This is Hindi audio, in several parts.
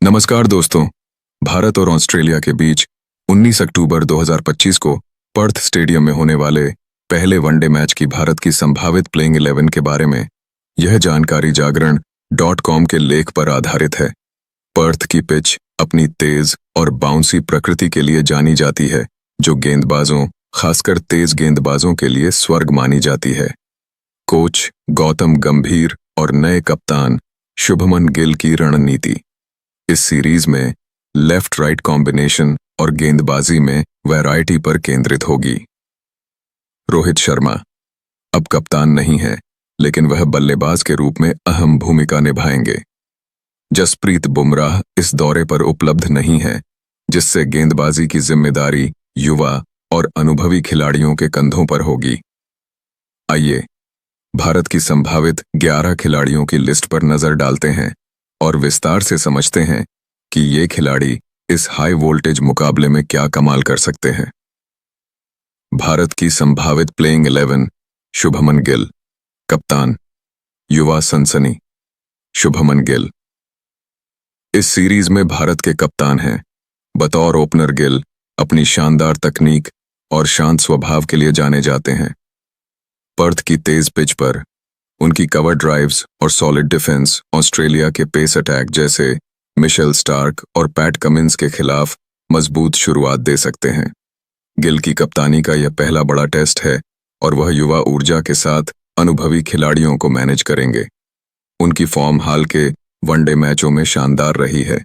नमस्कार दोस्तों। भारत और ऑस्ट्रेलिया के बीच 19 अक्टूबर 2025 को पर्थ स्टेडियम में होने वाले पहले वनडे मैच की भारत की संभावित प्लेइंग 11 के बारे में यह जानकारी जागरण.com के लेख पर आधारित है। पर्थ की पिच अपनी तेज और बाउंसी प्रकृति के लिए जानी जाती है, जो गेंदबाजों, खासकर तेज गेंदबाजों के लिए स्वर्ग मानी जाती है। कोच गौतम गंभीर और नए कप्तान शुभमन गिल की रणनीति इस सीरीज में लेफ्ट राइट कॉम्बिनेशन और गेंदबाजी में वैरायटी पर केंद्रित होगी। रोहित शर्मा अब कप्तान नहीं है, लेकिन वह बल्लेबाज के रूप में अहम भूमिका निभाएंगे। जसप्रीत बुमराह इस दौरे पर उपलब्ध नहीं है, जिससे गेंदबाजी की जिम्मेदारी युवा और अनुभवी खिलाड़ियों के कंधों पर होगी। आइए भारत की संभावित 11 खिलाड़ियों की लिस्ट पर नजर डालते हैं और विस्तार से समझते हैं कि ये खिलाड़ी इस हाई वोल्टेज मुकाबले में क्या कमाल कर सकते हैं। भारत की संभावित प्लेइंग 11। शुभमन गिल कप्तान, युवा सनसनी। शुभमन गिल इस सीरीज में भारत के कप्तान हैं। बतौर ओपनर गिल अपनी शानदार तकनीक और शांत स्वभाव के लिए जाने जाते हैं। पर्थ की तेज पिच पर उनकी कवर ड्राइव्स और सॉलिड डिफेंस ऑस्ट्रेलिया के पेस अटैक जैसे मिशेल स्टार्क और पैट कमिंस के खिलाफ मजबूत शुरुआत दे सकते हैं। गिल की कप्तानी का यह पहला बड़ा टेस्ट है और वह युवा ऊर्जा के साथ अनुभवी खिलाड़ियों को मैनेज करेंगे। उनकी फॉर्म हाल के वनडे मैचों में शानदार रही है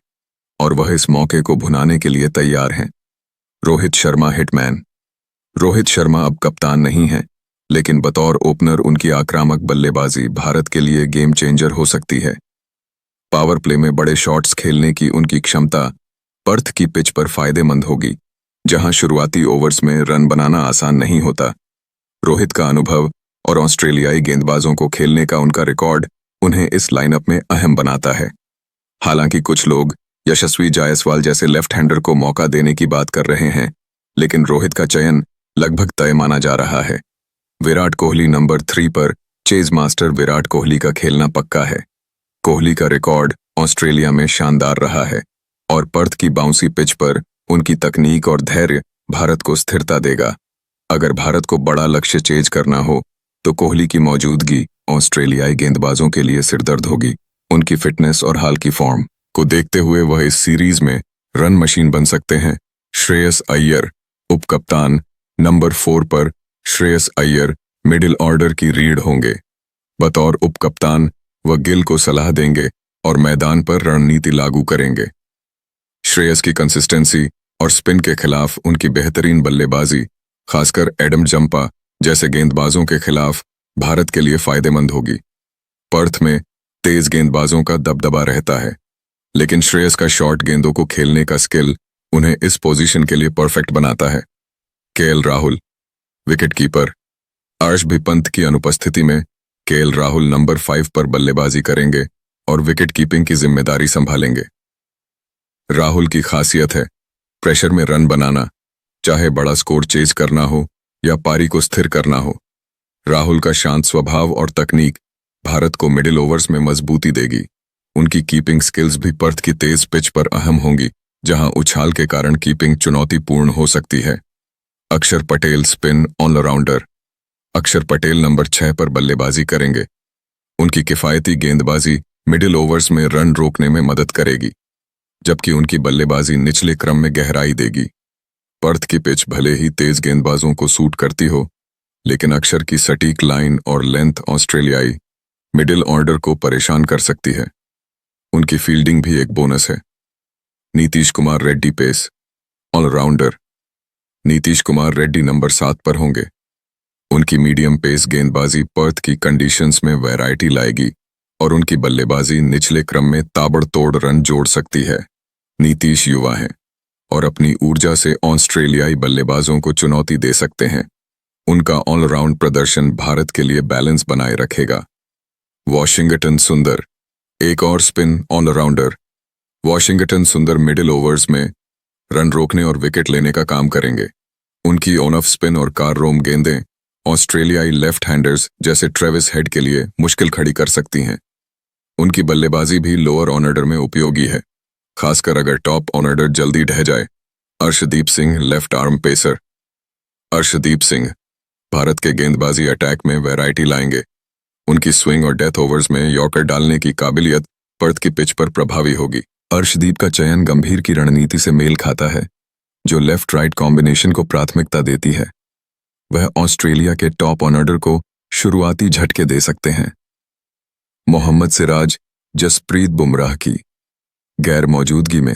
और वह इस मौके को भुनाने के लिए तैयार हैं। रोहित शर्मा हिटमैन। रोहित शर्मा अब कप्तान नहीं है, लेकिन बतौर ओपनर उनकी आक्रामक बल्लेबाजी भारत के लिए गेम चेंजर हो सकती है। पावर प्ले में बड़े शॉट्स खेलने की उनकी क्षमता पर्थ की पिच पर फायदेमंद होगी, जहां शुरुआती ओवर्स में रन बनाना आसान नहीं होता। रोहित का अनुभव और ऑस्ट्रेलियाई गेंदबाजों को खेलने का उनका रिकॉर्ड उन्हें इस लाइनअप में अहम बनाता है। हालांकि कुछ लोग यशस्वी जायसवाल जैसे लेफ्ट हैंडर को मौका देने की बात कर रहे हैं, लेकिन रोहित का चयन लगभग तय माना जा रहा है। विराट कोहली नंबर 3 पर चेज मास्टर विराट कोहली का खेलना पक्का है। कोहली का रिकॉर्ड ऑस्ट्रेलिया में शानदार रहा है और पर्थ की बाउंसी पिच पर उनकी तकनीक और धैर्य भारत को स्थिरता देगा। अगर भारत को बड़ा लक्ष्य चेज करना हो तो कोहली की मौजूदगी ऑस्ट्रेलियाई गेंदबाजों के लिए सिरदर्द होगी। उनकी फिटनेस और हाल की फॉर्म को देखते हुए वह इस सीरीज में रन मशीन बन सकते हैं। श्रेयस अय्यर उप कप्तान नंबर 4 पर श्रेयस अय्यर मिडिल ऑर्डर की रीढ़ होंगे। बतौर उप कप्तान वह गिल को सलाह देंगे और मैदान पर रणनीति लागू करेंगे। श्रेयस की कंसिस्टेंसी और स्पिन के खिलाफ उनकी बेहतरीन बल्लेबाजी, खासकर एडम जंपा जैसे गेंदबाजों के खिलाफ, भारत के लिए फायदेमंद होगी। पर्थ में तेज गेंदबाजों का दबदबा रहता है, लेकिन श्रेयस का शॉर्ट गेंदों को खेलने का स्किल उन्हें इस पोजीशन के लिए परफेक्ट बनाता है। केएल राहुल विकेटकीपर। अर्शदीप पंत की अनुपस्थिति में केएल राहुल नंबर 5 पर बल्लेबाजी करेंगे और विकेट कीपिंग की जिम्मेदारी संभालेंगे। राहुल की खासियत है प्रेशर में रन बनाना, चाहे बड़ा स्कोर चेज करना हो या पारी को स्थिर करना हो। राहुल का शांत स्वभाव और तकनीक भारत को मिडिल ओवर्स में मजबूती देगी। उनकी कीपिंग स्किल्स भी पर्थ की तेज पिच पर अहम होंगी, जहां उछाल के कारण कीपिंग चुनौतीपूर्ण हो सकती है। अक्षर पटेल स्पिन ऑलराउंडर। अक्षर पटेल नंबर 6 पर बल्लेबाजी करेंगे। उनकी किफायती गेंदबाजी मिडिल ओवर्स में रन रोकने में मदद करेगी, जबकि उनकी बल्लेबाजी निचले क्रम में गहराई देगी। पर्थ की पिच भले ही तेज गेंदबाजों को सूट करती हो, लेकिन अक्षर की सटीक लाइन और लेंथ ऑस्ट्रेलियाई मिडिल ऑर्डर को परेशान कर सकती है। उनकी फील्डिंग भी एक बोनस है। Nitish Kumar Reddy pace allrounder. Nitish Kumar Reddy number 7 पर होंगे। उनकी मीडियम पेस गेंदबाजी पर्थ की कंडीशंस में वैरायटी लाएगी और उनकी बल्लेबाजी निचले क्रम में ताबड़तोड़ रन जोड़ सकती है। नीतीश युवा हैं और अपनी ऊर्जा से ऑस्ट्रेलियाई बल्लेबाजों को चुनौती दे सकते हैं। उनका ऑलराउंड प्रदर्शन भारत के लिए बैलेंस बनाए रखेगा। वॉशिंगटन सुंदर एक और स्पिन ऑलराउंडर। वॉशिंगटन सुंदर मिडिल ओवर्स में रन रोकने और विकेट लेने का काम करेंगे। उनकी ऑन ऑफ स्पिन और कार रोम गेंदें ऑस्ट्रेलियाई लेफ्ट हैंडर्स जैसे ट्रेविस हेड के लिए मुश्किल खड़ी कर सकती हैं। उनकी बल्लेबाजी भी लोअर ऑन ऑर्डर में उपयोगी है। खासकर अगर टॉप ऑर्डर जल्दी ढह जाए। Arshdeep Singh, left arm pacer. Arshdeep Singh Bharat के गेंदबाजी अटैक में वैरायटी लाएंगे। उनकी स्विंग और डेथ ओवर्स में यॉर्कर डालने की काबिलियत पर्थ की पिच पर प्रभावी होगी। अर्शदीप का चयन गंभीर की रणनीति से मेल खाता है, जो लेफ्ट राइट कॉम्बिनेशन को प्राथमिकता देती है। वह ऑस्ट्रेलिया के टॉप ऑर्डर को शुरुआती झटके दे सकते हैं। मोहम्मद सिराज, जसप्रीत बुमराह की गैर मौजूदगी में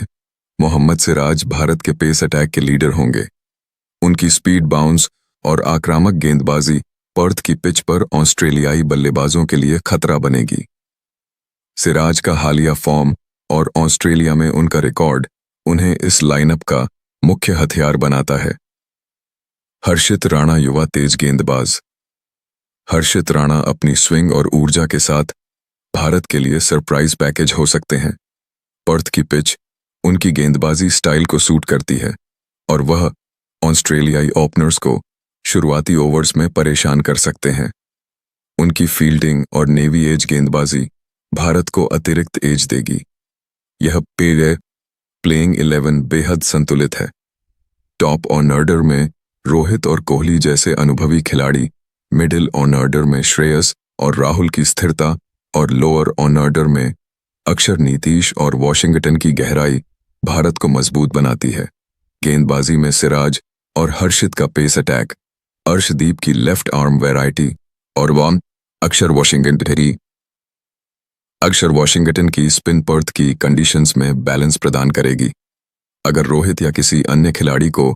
मोहम्मद सिराज भारत के पेस अटैक के लीडर होंगे। उनकी स्पीड, बाउंस और आक्रामक गेंदबाजी पर्थ की पिच पर ऑस्ट्रेलियाई बल्लेबाजों के लिए खतरा बनेगी। सिराज का हालिया फॉर्म और ऑस्ट्रेलिया में उनका रिकॉर्ड उन्हें इस लाइनअप का मुख्य हथियार बनाता है। हर्षित राणा, युवा तेज गेंदबाज। हर्षित राणा अपनी स्विंग और ऊर्जा के साथ भारत के लिए सरप्राइज पैकेज हो सकते हैं। पर्थ की पिच उनकी गेंदबाजी स्टाइल को सूट करती है और वह ऑस्ट्रेलियाई ओपनर्स को शुरुआती ओवर्स में परेशान कर सकते हैं। उनकी फील्डिंग और नेवी एज गेंदबाजी भारत को अतिरिक्त एज देगी। यह प्लेइंग 11 बेहद संतुलित है। टॉप ऑर्डर में रोहित और कोहली जैसे अनुभवी खिलाड़ी, मिडिल ऑर्डर में श्रेयस और राहुल की स्थिरता और लोअर ऑर्डर में अक्षर, नीतीश और वॉशिंगटन की गहराई भारत को मजबूत बनाती है। गेंदबाजी में सिराज और हर्षित का पेस अटैक, अर्शदीप की लेफ्ट आर्म वैरायटी और अक्षर वॉशिंगटन की स्पिन पर्थ की कंडीशंस में बैलेंस प्रदान करेगी। अगर रोहित या किसी अन्य खिलाड़ी को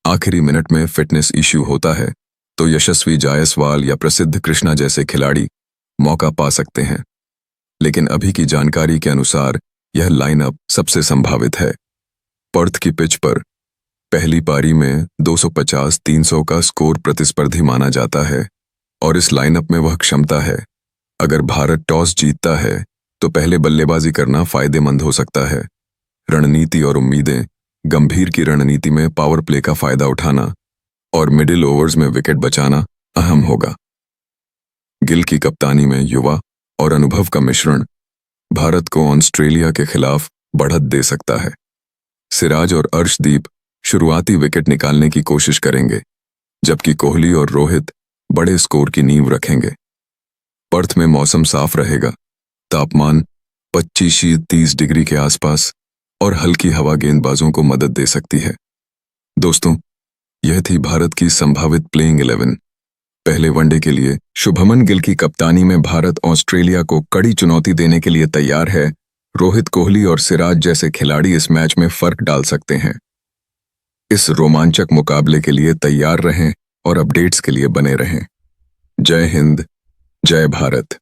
आखिरी मिनट में फिटनेस इश्यू होता है तो यशस्वी जायसवाल या प्रसिद्ध कृष्णा जैसे खिलाड़ी मौका पा सकते हैं। लेकिन अभी की जानकारी के अनुसार यह लाइनअप सबसे संभावित है। पर्थ की पिच पर पहली पारी में 250-300 का स्कोर प्रतिस्पर्धी माना जाता है और इस लाइनअप में वह क्षमता है। अगर भारत टॉस जीतता है तो पहले बल्लेबाजी करना फायदेमंद हो सकता है। रणनीति और उम्मीदें, गंभीर की रणनीति में पावर प्ले का फायदा उठाना और मिडिल ओवर्स में विकेट बचाना अहम होगा। गिल की कप्तानी में युवा और अनुभव का मिश्रण भारत को ऑस्ट्रेलिया के खिलाफ बढ़त दे सकता है। सिराज और अर्शदीप शुरुआती विकेट निकालने की कोशिश करेंगे, जबकि कोहली और रोहित बड़े स्कोर की नींव रखेंगे। पर्थ में मौसम साफ रहेगा, तापमान 25-30 डिग्री के आसपास और हल्की हवा गेंदबाजों को मदद दे सकती है। दोस्तों, यह थी भारत की संभावित प्लेइंग 11। पहले वनडे के लिए शुभमन गिल की कप्तानी में भारत ऑस्ट्रेलिया को कड़ी चुनौती देने के लिए तैयार है। रोहित, कोहली और सिराज जैसे खिलाड़ी इस मैच में फर्क डाल सकते हैं। इस रोमांचक मुकाबले के लिए तैयार रहें और अपडेट्स के लिए बने रहें। जय हिंद, जय भारत।